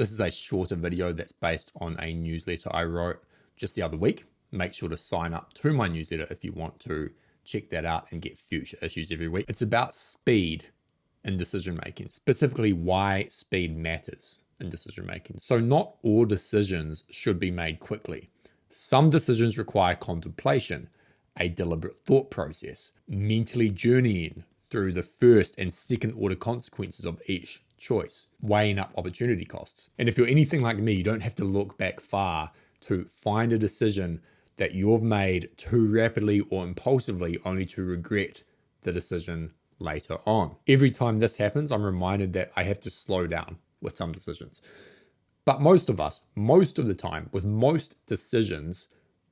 This is a shorter video that's based on a newsletter I wrote just the other week. Make sure to sign up to my newsletter if you want to check that out and get future issues every week. It's about speed in decision making, specifically why speed matters in decision making. So not all decisions should be made quickly. Some decisions require contemplation, a deliberate thought process, mentally journeying through the first and second order consequences of each choice, weighing up opportunity costs. And if you're anything like me, you don't have to look back far to find a decision that you've made too rapidly or impulsively only to regret the decision later on. Every time this happens, I'm reminded that I have to slow down with some decisions. But most of the time, with most decisions,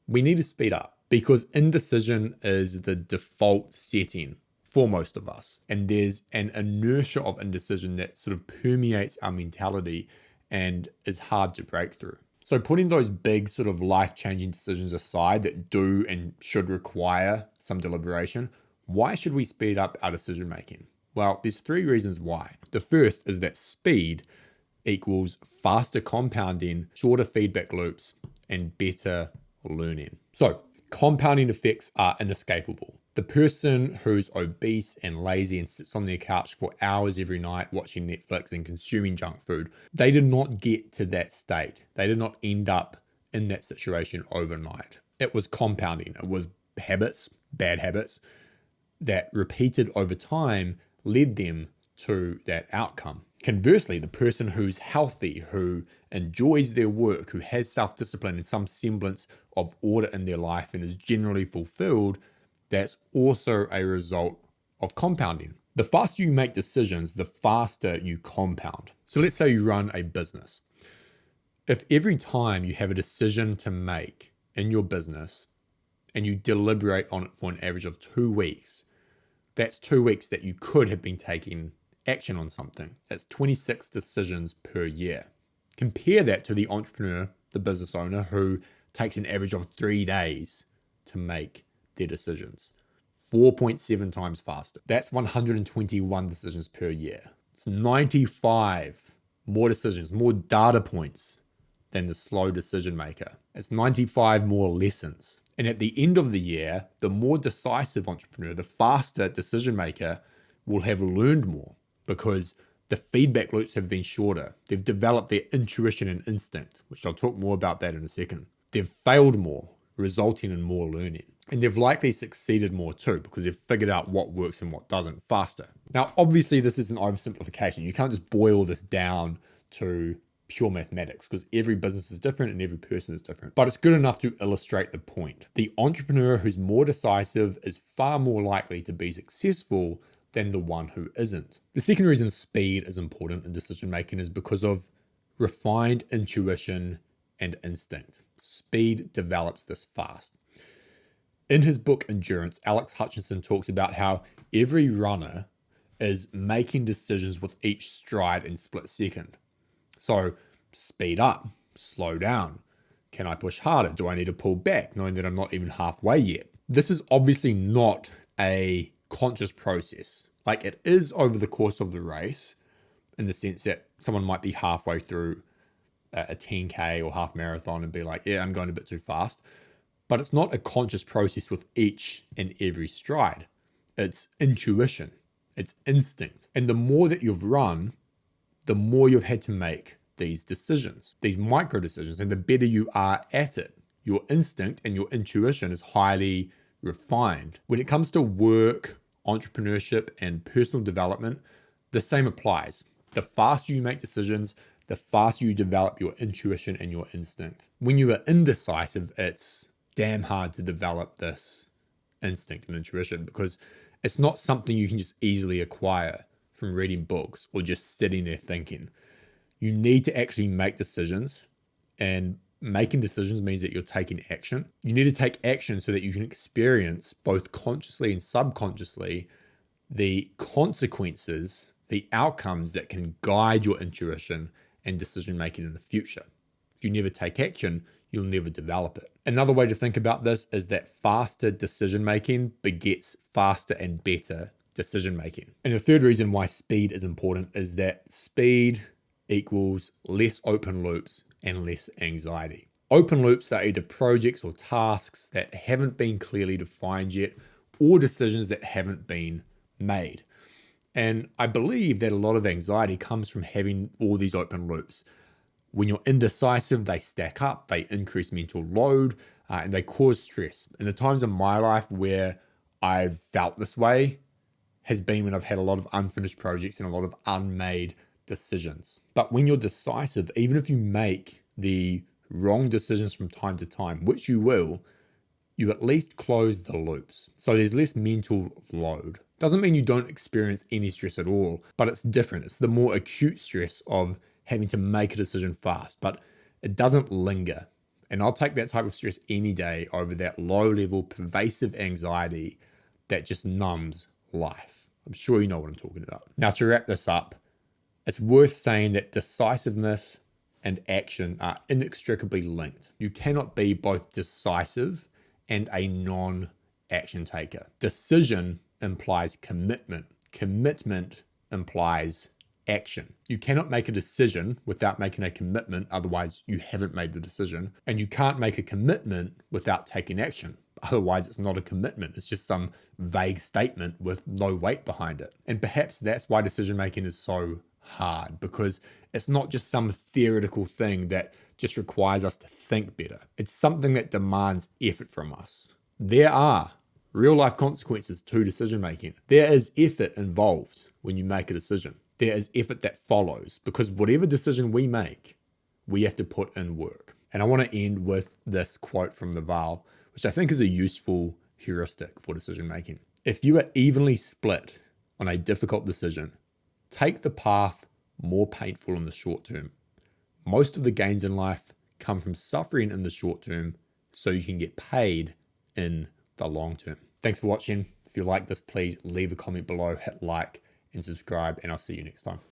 we need to speed up because indecision is the default setting for most of us. And there's an inertia of indecision that sort of permeates our mentality and is hard to break through. So putting those big sort of life-changing decisions aside that do and should require some deliberation, why should we speed up our decision making? Well, there's three reasons why. The first is that speed equals faster compounding, shorter feedback loops, and better learning. So compounding effects are inescapable. The person who's obese and lazy and sits on their couch for hours every night watching Netflix and consuming junk food, they did not get to that state. They did not end up in that situation overnight. It was compounding. It was habits, bad habits, that repeated over time led them to that outcome. Conversely, the person who's healthy, who enjoys their work, who has self-discipline and some semblance of order in their life and is generally fulfilled, that's also a result of compounding. The faster you make decisions, the faster you compound. So let's say you run a business. If every time you have a decision to make in your business and you deliberate on it for an average of 2 weeks, that's 2 weeks that you could have been taking action on something. That's 26 decisions per year. Compare that to the entrepreneur, the business owner, who takes an average of 3 days to make their decisions. 4.7 times faster. That's 121 decisions per year. It's 95 more decisions, more data points than the slow decision maker. It's 95 more lessons. And at the end of the year, the more decisive entrepreneur, the faster decision maker will have learned more because the feedback loops have been shorter. They've developed their intuition and instinct, which I'll talk more about that in a second. They've failed more, resulting in more learning. And they've likely succeeded more too because they've figured out what works and what doesn't faster. Now, obviously, this is an oversimplification. You can't just boil this down to pure mathematics because every business is different and every person is different. But it's good enough to illustrate the point. The entrepreneur who's more decisive is far more likely to be successful than the one who isn't. The second reason speed is important in decision making is because of refined intuition and instinct. Speed develops this fast. In his book Endurance, Alex Hutchinson talks about how every runner is making decisions with each stride and split second. So speed up, slow down. Can I push harder? Do I need to pull back knowing that I'm not even halfway yet? This is obviously not a conscious process. Like it is over the course of the race in the sense that someone might be halfway through a 10K or half marathon and be like, yeah, I'm going a bit too fast. But it's not a conscious process with each and every stride. It's intuition. It's instinct. And the more that you've run, the more you've had to make these decisions, these micro decisions, and the better you are at it. Your instinct and your intuition is highly refined. When it comes to work, entrepreneurship, and personal development, the same applies. The faster you make decisions, the faster you develop your intuition and your instinct. When you are indecisive, it's damn hard to develop this instinct and intuition because it's not something you can just easily acquire from reading books or just sitting there thinking. You need to actually make decisions, and making decisions means that you're taking action. You need to take action so that you can experience both consciously and subconsciously the consequences, the outcomes that can guide your intuition and decision making in the future. If you never take action, you'll never develop it. Another way to think about this is that faster decision making begets faster and better decision making. And the third reason why speed is important is that speed equals less open loops and less anxiety. Open loops are either projects or tasks that haven't been clearly defined yet, or decisions that haven't been made. And I believe that a lot of anxiety comes from having all these open loops. When you're indecisive, they stack up, they increase mental load, and they cause stress. And the times in my life where I've felt this way has been when I've had a lot of unfinished projects and a lot of unmade decisions. But when you're decisive, even if you make the wrong decisions from time to time, which you will, you at least close the loops. So there's less mental load. Doesn't mean you don't experience any stress at all, but it's different. It's the more acute stress of having to make a decision fast, but it doesn't linger. And I'll take that type of stress any day over that low level, pervasive anxiety that just numbs life. I'm sure you know what I'm talking about. Now, to wrap this up, it's worth saying that decisiveness and action are inextricably linked. You cannot be both decisive and a non-action taker. Decision implies commitment. Commitment implies action. You cannot make a decision without making a commitment, otherwise you haven't made the decision. And you can't make a commitment without taking action. Otherwise, it's not a commitment. It's just some vague statement with no weight behind it. And perhaps that's why decision making is so hard, because it's not just some theoretical thing that just requires us to think better. It's something that demands effort from us. There are real life consequences to decision making. There is effort involved when you make a decision. There is effort that follows, because whatever decision we make, we have to put in work. And I want to end with this quote from Naval, which I think is a useful heuristic for decision making. If you are evenly split on a difficult decision, take the path more painful in the short term. Most of the gains in life come from suffering in the short term, so you can get paid in the long term. Thanks for watching. If you like this, please leave a comment below, hit like and subscribe, and I'll see you next time.